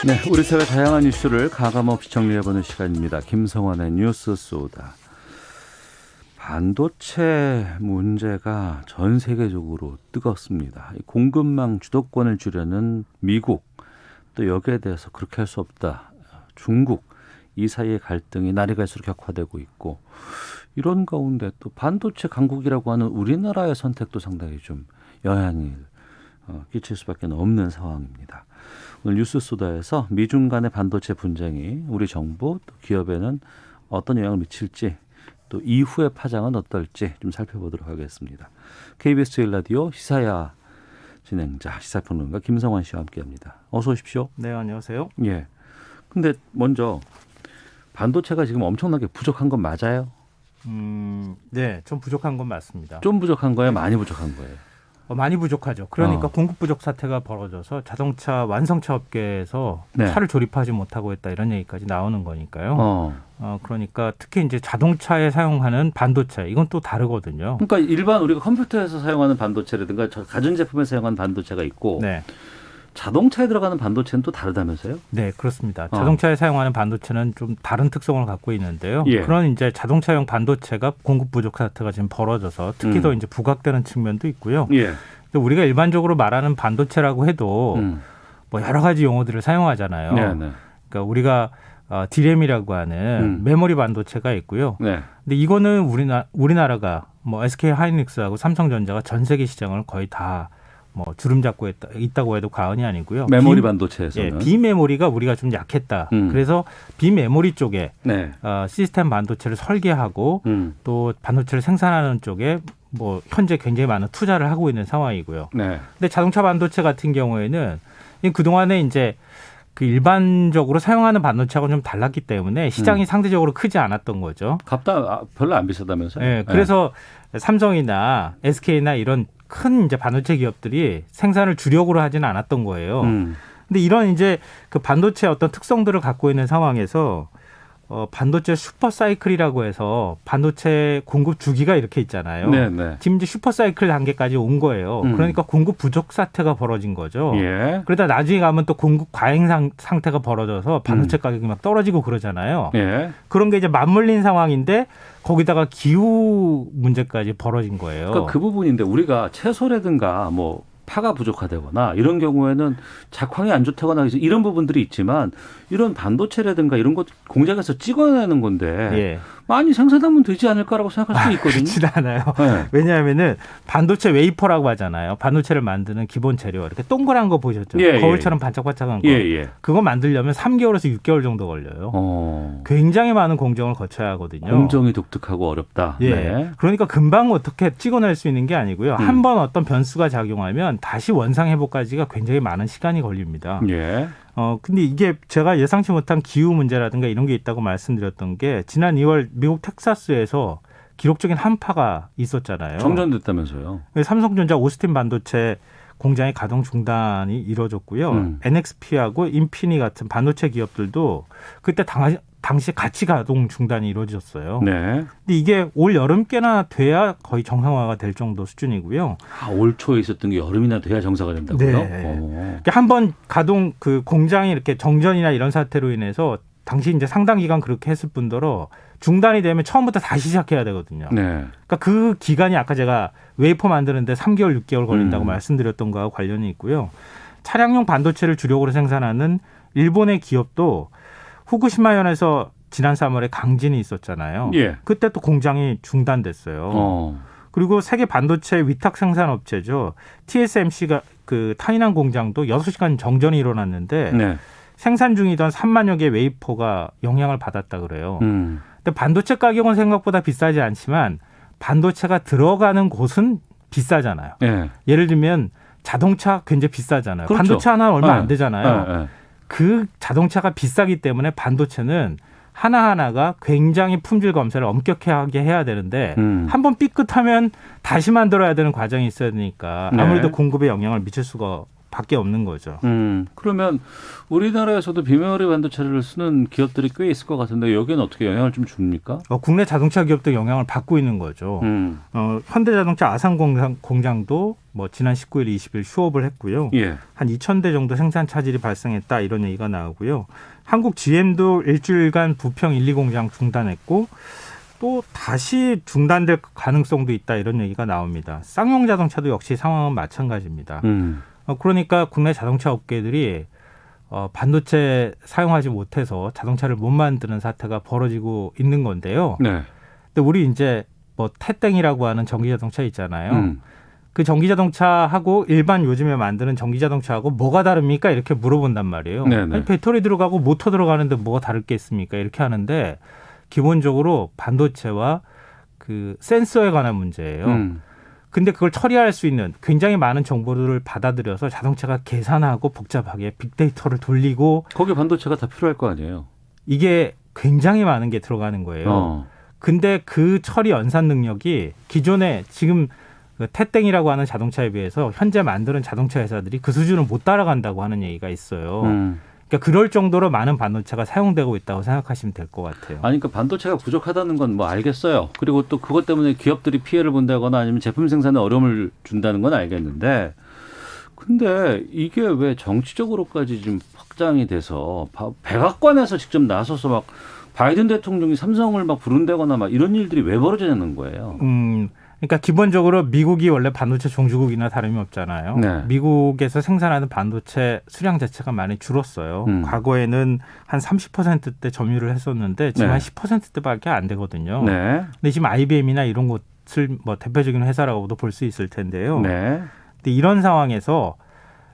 네, 우리 사회 다양한 이슈를 가감없이 정리해보는 시간입니다. 김성환의 뉴스 소다. 반도체 문제가 전 세계적으로 뜨겁습니다. 공급망 주도권을 주려는 미국, 또 여기에 대해서 그렇게 할 수 없다. 중국, 이 사이의 갈등이 날이 갈수록 격화되고 있고, 이런 가운데 또 반도체 강국이라고 하는 우리나라의 선택도 상당히 좀 영향을 끼칠 수밖에 없는 상황입니다. 오늘 뉴스 소다에서 미중 간의 반도체 분쟁이 우리 정부 또 기업에는 어떤 영향을 미칠지, 또 이후의 파장은 어떨지 좀 살펴보도록 하겠습니다. KBS 1라디오 시사야 진행자, 시사평론가 김성환 씨와 함께합니다. 어서 오십시오. 네, 안녕하세요. 예. 근데 먼저 반도체가 지금 엄청나게 부족한 건 맞아요? 네, 좀 부족한 건 맞습니다. 좀 부족한 거예요? 많이 부족한 거예요? 많이 부족하죠. 그러니까 공급 부족 사태가 벌어져서 자동차 완성차 업계에서 네. 차를 조립하지 못하고 있다 이런 얘기까지 나오는 거니까요. 그러니까 특히 이제 자동차에 사용하는 반도체 이건 또 다르거든요. 그러니까 일반 우리가 컴퓨터에서 사용하는 반도체라든가 가전제품에 사용하는 반도체가 있고 네. 자동차에 들어가는 반도체는 또 다르다면서요? 네, 그렇습니다. 자동차에 사용하는 반도체는 좀 다른 특성을 갖고 있는데요. 예. 그런 이제 자동차용 반도체가 공급 부족 사태가 지금 벌어져서 특히 더 이제 부각되는 측면도 있고요. 예. 근데 우리가 일반적으로 말하는 반도체라고 해도 뭐 여러 가지 용어들을 사용하잖아요. 네, 네. 그러니까 우리가 D램이라고 하는 메모리 반도체가 있고요. 네. 근데 이거는 우리나라가 뭐 SK 하이닉스하고 삼성전자가 전 세계 시장을 거의 다 뭐 주름 잡고 있다고 해도 과언이 아니고요. 메모리 반도체에서는. 비메모리가 우리가 좀 약했다. 그래서 비메모리 쪽에 네. 시스템 반도체를 설계하고 또 반도체를 생산하는 쪽에 뭐 현재 굉장히 많은 투자를 하고 있는 상황이고요. 네. 근데 자동차 반도체 같은 경우에는 그동안에 이제 그 일반적으로 사용하는 반도체하고 좀 달랐기 때문에 시장이 상대적으로 크지 않았던 거죠. 값도 별로 안 비싸다면서요? 네, 그래서 삼성이나 SK나 이런 큰 이제 반도체 기업들이 생산을 주력으로 하지는 않았던 거예요. 근데 이런 이제 그 반도체 어떤 특성들을 갖고 있는 상황에서 반도체 슈퍼 사이클이라고 해서 반도체 공급 주기가 이렇게 있잖아요. 네, 네. 지금 이제 슈퍼 사이클 단계까지 온 거예요. 그러니까 공급 부족 사태가 벌어진 거죠. 예. 그러다 나중에 가면 또 공급 과잉 상태가 벌어져서 반도체 가격이 막 떨어지고 그러잖아요. 예. 그런 게 이제 맞물린 상황인데 거기다가 기후 문제까지 벌어진 거예요. 그러니까 그 부분인데 우리가 채소라든가 뭐 파가 부족하다거나 이런 경우에는 작황이 안 좋다거나 이런 부분들이 있지만 이런 반도체라든가 이런 것 공장에서 찍어내는 건데 예. 많이 생산하면 되지 않을까라고 생각할 수 있거든요. 그렇진 않아요. 네. 왜냐하면은 반도체 웨이퍼라고 하잖아요. 반도체를 만드는 기본 재료 이렇게 동그란 거 보셨죠? 예, 거울처럼 반짝반짝한 거. 예, 예. 그거 만들려면 3개월에서 6개월 정도 걸려요. 굉장히 많은 공정을 거쳐야 하거든요. 공정이 독특하고 어렵다. 예. 네. 그러니까 금방 어떻게 찍어낼 수 있는 게 아니고요. 한 번 어떤 변수가 작용하면 다시 원상 회복까지가 굉장히 많은 시간이 걸립니다. 예. 근데 이게 제가 예상치 못한 기후 문제라든가 이런 게 있다고 말씀드렸던 게 지난 2월 미국 텍사스에서 기록적인 한파가 있었잖아요. 정전됐다면서요. 삼성전자 오스틴 반도체 공장의 가동 중단이 이루어졌고요. NXP하고 인피니 같은 반도체 기업들도 그때 당시 같이 가동 중단이 이루어졌어요. 네. 근데 이게 올 여름께나 돼야 거의 정상화가 될 정도 수준이고요. 올 초에 있었던 게 여름이나 돼야 정상화 된다고요? 네. 한번 가동 그 공장이 이렇게 정전이나 이런 사태로 인해서 당시 이제 상당 기간 그렇게 했을 뿐더러 중단이 되면 처음부터 다시 시작해야 되거든요. 네. 그러니까 그 기간이 아까 제가 웨이퍼 만드는데 3개월, 6개월 걸린다고 말씀드렸던 거와 관련이 있고요. 차량용 반도체를 주력으로 생산하는 일본의 기업도 후쿠시마현에서 지난 3월에 강진이 있었잖아요. 예. 그때 또 공장이 중단됐어요. 그리고 세계 반도체 위탁 생산 업체죠. TSMC가 그 타이난 공장도 6시간 정전이 일어났는데 네. 생산 중이던 3만여 개 웨이퍼가 영향을 받았다 그래요. 근데 반도체 가격은 생각보다 비싸지 않지만 반도체가 들어가는 곳은 비싸잖아요. 네. 예를 들면 자동차 굉장히 비싸잖아요. 그렇죠. 반도체 하나 얼마 안 네. 되잖아요. 네. 그 자동차가 비싸기 때문에 반도체는 하나하나가 굉장히 품질 검사를 엄격하게 해야 되는데 한번 삐끗하면 다시 만들어야 되는 과정이 있어야 되니까 아무래도 네. 공급에 영향을 미칠 수가 밖에 없는 거죠. 그러면 우리나라에서도 비메모리 반도체를 쓰는 기업들이 꽤 있을 것 같은데 여기는 어떻게 영향을 좀 줍니까? 국내 자동차 기업도 영향을 받고 있는 거죠. 현대자동차 아산 공장도 뭐 지난 19일, 20일 휴업을 했고요. 예. 한 2,000대 정도 생산 차질이 발생했다 이런 얘기가 나오고요. 한국 GM도 일주일간 부평 1, 2공장 중단했고 또 다시 중단될 가능성도 있다 이런 얘기가 나옵니다. 쌍용 자동차도 역시 상황은 마찬가지입니다. 그러니까 국내 자동차 업계들이 반도체 사용하지 못해서 자동차를 못 만드는 사태가 벌어지고 있는 건데요. 네. 근데 우리 이제 뭐 태땡이라고 하는 전기 자동차 있잖아요. 그 전기 자동차하고 일반 요즘에 만드는 전기 자동차하고 뭐가 다릅니까? 이렇게 물어본단 말이에요. 아니, 배터리 들어가고 모터 들어가는데 뭐가 다를 게 있습니까? 이렇게 하는데 기본적으로 반도체와 그 센서에 관한 문제예요. 근데 그걸 처리할 수 있는 굉장히 많은 정보들을 받아들여서 자동차가 계산하고 복잡하게 빅데이터를 돌리고 거기 반도체가 다 필요할 거 아니에요. 이게 굉장히 많은 게 들어가는 거예요. 근데 그 처리 연산 능력이 기존에 지금 그 태땡이라고 하는 자동차에 비해서 현재 만드는 자동차 회사들이 그 수준을 못 따라간다고 하는 얘기가 있어요. 그러니까 그럴 정도로 많은 반도체가 사용되고 있다고 생각하시면 될 것 같아요. 아니, 그러니까 반도체가 부족하다는 건 뭐 알겠어요. 그리고 또 그것 때문에 기업들이 피해를 본다거나 아니면 제품 생산에 어려움을 준다는 건 알겠는데, 근데 이게 왜 정치적으로까지 좀 확장이 돼서 백악관에서 직접 나서서 막 바이든 대통령이 삼성을 막 부른다거나 막 이런 일들이 왜 벌어지는 거예요? 그러니까 기본적으로 미국이 원래 반도체 종주국이나 다름이 없잖아요. 네. 미국에서 생산하는 반도체 수량 자체가 많이 줄었어요. 과거에는 한 30%대 점유를 했었는데 지금 한 10%대밖에 안 되거든요. 네. 근데 지금 IBM이나 이런 곳을 뭐 대표적인 회사라고도 볼 수 있을 텐데요. 네. 근데 이런 상황에서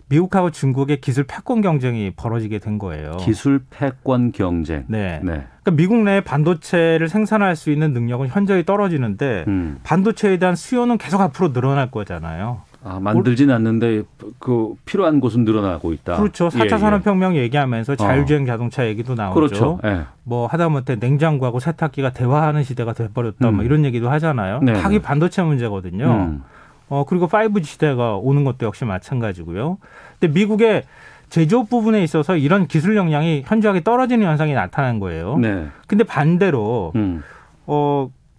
미국하고 중국의 기술 패권 경쟁이 벌어지게 된 거예요. 기술 패권 경쟁. 네. 그러니까 미국 내 반도체를 생산할 수 있는 능력은 현저히 떨어지는데 반도체에 대한 수요는 계속 앞으로 늘어날 거잖아요. 만들진 않는데 그 필요한 곳은 늘어나고 있다. 그렇죠. 4차 산업혁명 얘기하면서 자율주행 자동차 얘기도 나오죠. 그렇죠. 뭐 하다못해 냉장고하고 세탁기가 대화하는 시대가 돼버렸다. 뭐 이런 얘기도 하잖아요. 다 이 반도체 문제거든요. 그리고 5G 시대가 오는 것도 역시 마찬가지고요. 근데 미국의 제조업 부분에 있어서 이런 기술 역량이 현저하게 떨어지는 현상이 나타난 거예요. 네. 근데 반대로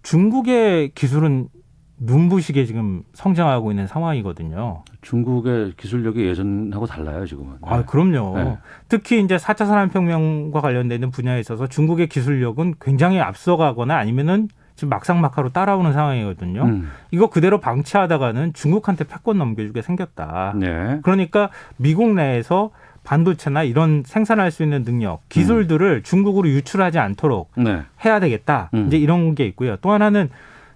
중국의 기술은 눈부시게 지금 성장하고 있는 상황이거든요. 중국의 기술력이 예전하고 달라요, 지금은. 네. 그럼요. 네. 특히 이제 4차 산업혁명과 관련되는 분야에 있어서 중국의 기술력은 굉장히 앞서가거나 아니면은 지금 막상막하로 따라오는 상황이거든요. 이거 그대로 방치하다가는 중국한테 패권 넘겨주게 생겼다. 네. 그러니까 미국 내에서 반도체나 이런 생산할 수 있는 능력, 기술들을 중국으로 유출하지 않도록 해야 되겠다. 이제 이런 게 있고요. 또 하나는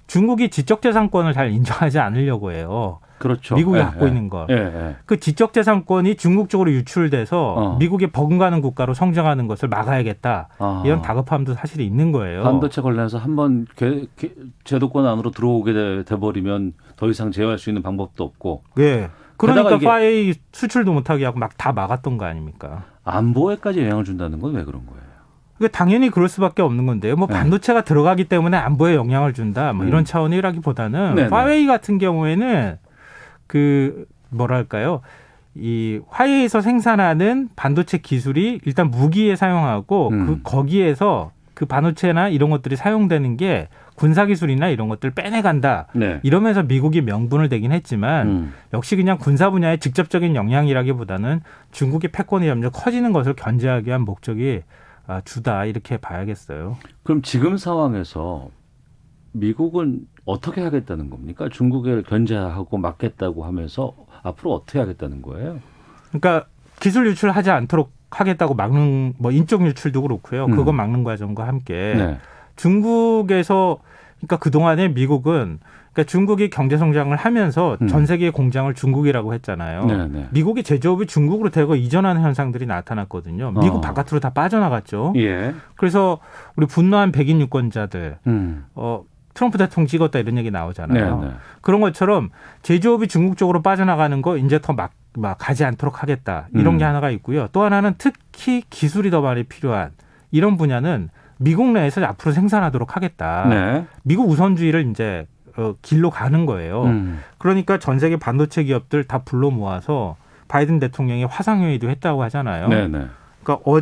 중국이 지적재산권을 잘 인정하지 않으려고 해요. 그렇죠. 미국이 갖고 있는 것. 그 지적재산권이 중국 쪽으로 유출돼서 미국의 버금가는 국가로 성장하는 것을 막아야겠다. 이런 다급함도 사실 있는 거예요. 반도체 관련해서 한번 제도권 안으로 들어오게 돼버리면 더 이상 제어할 수 있는 방법도 없고. 네. 그러니까 파웨이 수출도 못하게 하고 막 다 막았던 거 아닙니까? 안보에까지 영향을 준다는 건 왜 그런 거예요? 당연히 그럴 수밖에 없는 건데요. 뭐 반도체가 들어가기 때문에 안보에 영향을 준다. 뭐 이런 차원이라기보다는 파웨이 같은 경우에는 그 뭐랄까요? 이 화웨이에서 생산하는 반도체 기술이 일단 무기에 사용하고 거기에서 그 반도체나 이런 것들이 사용되는 게 군사 기술이나 이런 것들을 빼내간다. 이러면서 미국이 명분을 대긴 했지만 역시 그냥 군사 분야의 직접적인 영향이라기보다는 중국의 패권이 점점 커지는 것을 견제하기 위한 목적이 주다 이렇게 봐야겠어요. 그럼 지금 상황에서 미국은 어떻게 하겠다는 겁니까? 중국을 견제하고 막겠다고 하면서 앞으로 어떻게 하겠다는 거예요? 그러니까 기술 유출하지 않도록 하겠다고 막는 뭐 인적 유출도 그렇고요. 그거 막는 과정과 함께 중국에서 그러니까 그동안에 미국은 그러니까 중국이 경제 성장을 하면서 전 세계의 공장을 중국이라고 했잖아요. 미국의 제조업이 중국으로 대거 이전하는 현상들이 나타났거든요. 미국 바깥으로 다 빠져나갔죠. 그래서 우리 분노한 백인 유권자들 트럼프 대통령 찍었다 이런 얘기 나오잖아요. 그런 것처럼 제조업이 중국 쪽으로 빠져나가는 거 이제 더 막 가지 않도록 하겠다. 이런 게 하나가 있고요. 또 하나는 특히 기술이 더 많이 필요한 이런 분야는 미국 내에서 앞으로 생산하도록 하겠다. 미국 우선주의를 이제 길로 가는 거예요. 그러니까 전 세계 반도체 기업들 다 불러 모아서 바이든 대통령이 화상회의도 했다고 하잖아요. 네네. 그러니까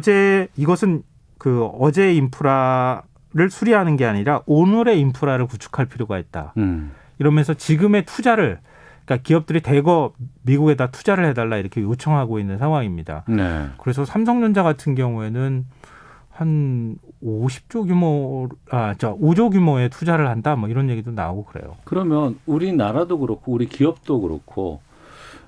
이것은 그 어제의 인프라를 수리하는 게 아니라 오늘의 인프라를 구축할 필요가 있다. 이러면서 지금의 투자를 그러니까 기업들이 대거 미국에다 투자를 해달라 이렇게 요청하고 있는 상황입니다. 네. 그래서 삼성전자 같은 경우에는 한 5조 규모의 투자를 한다, 뭐 이런 얘기도 나오고 그래요. 그러면 우리나라도 그렇고 우리 기업도 그렇고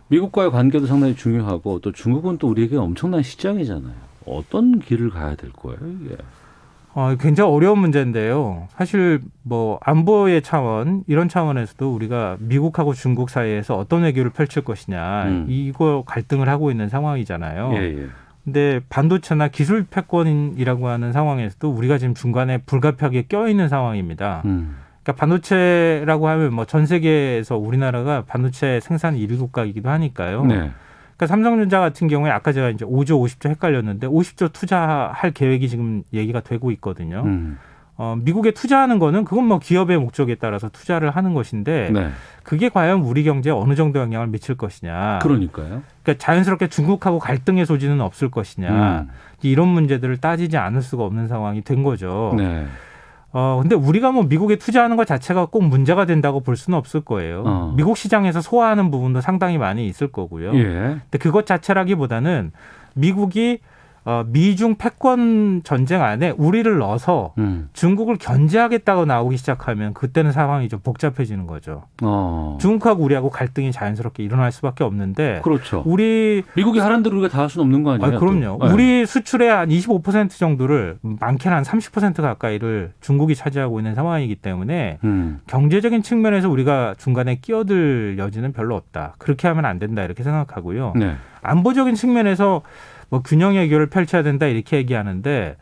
미국과의 관계도 상당히 중요하고 또 중국은 또 우리에게 엄청난 시장이잖아요. 어떤 길을 가야 될 거예요, 이게? 굉장히 어려운 문제인데요. 사실 뭐 안보의 차원 이런 차원에서도 우리가 미국하고 중국 사이에서 어떤 외교를 펼칠 것이냐 이거 갈등을 하고 있는 상황이잖아요. 예. 근데 반도체나 기술 패권이라고 하는 상황에서도 우리가 지금 중간에 불가피하게 껴있는 상황입니다. 그러니까 반도체라고 하면 뭐 전 세계에서 우리나라가 반도체 생산 1위 국가이기도 하니까요. 네. 그러니까 삼성전자 같은 경우에 아까 제가 이제 5조, 50조 헷갈렸는데 50조 투자할 계획이 지금 얘기가 되고 있거든요. 미국에 투자하는 거는 그건 뭐 기업의 목적에 따라서 투자를 하는 것인데 네. 그게 과연 우리 경제에 어느 정도 영향을 미칠 것이냐. 그러니까 자연스럽게 중국하고 갈등의 소지는 없을 것이냐. 이런 문제들을 따지지 않을 수가 없는 상황이 된 거죠. 네. 근데 우리가 뭐 미국에 투자하는 것 자체가 꼭 문제가 된다고 볼 수는 없을 거예요. 미국 시장에서 소화하는 부분도 상당히 많이 있을 거고요. 예. 근데 그것 자체라기보다는 미국이 미중 패권 전쟁 안에 우리를 넣어서 중국을 견제하겠다고 나오기 시작하면 그때는 상황이 좀 복잡해지는 거죠. 중국하고 우리하고 갈등이 자연스럽게 일어날 수밖에 없는데. 그렇죠. 우리 미국이 하라는 대로 우리가 다 할 수는 없는 거 아니에요? 그럼요. 네. 우리 수출의 한 25% 정도를 많게는 한 30% 가까이를 중국이 차지하고 있는 상황이기 때문에 경제적인 측면에서 우리가 중간에 끼어들 여지는 별로 없다. 그렇게 하면 안 된다 이렇게 생각하고요. 네. 안보적인 측면에서 뭐 균형 외교를 펼쳐야 된다 이렇게 얘기하는데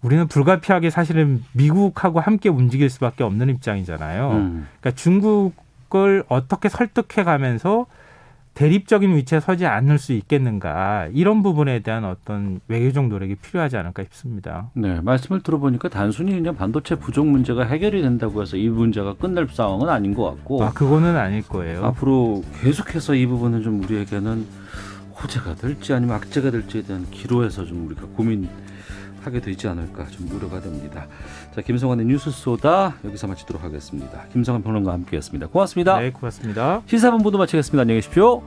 우리는 불가피하게 사실은 미국하고 함께 움직일 수밖에 없는 입장이잖아요. 그러니까 중국을 어떻게 설득해 가면서 대립적인 위치에 서지 않을 수 있겠는가 이런 부분에 대한 어떤 외교적 노력이 필요하지 않을까 싶습니다. 네, 말씀을 들어보니까 단순히 그냥 반도체 부족 문제가 해결이 된다고 해서 이 문제가 끝날 상황은 아닌 것 같고 그거는 아닐 거예요. 앞으로 계속해서 이 부분은 좀 우리에게는 호재가 될지 아니면 악재가 될지에 대한 기로에서 좀 우리가 고민하게 되지 않을까 좀 우려가 됩니다. 자, 김성환의 뉴스소다 여기서 마치도록 하겠습니다. 김성환 평론가와 함께했습니다. 고맙습니다. 네, 고맙습니다. 시사본부도 마치겠습니다. 안녕히 계십시오.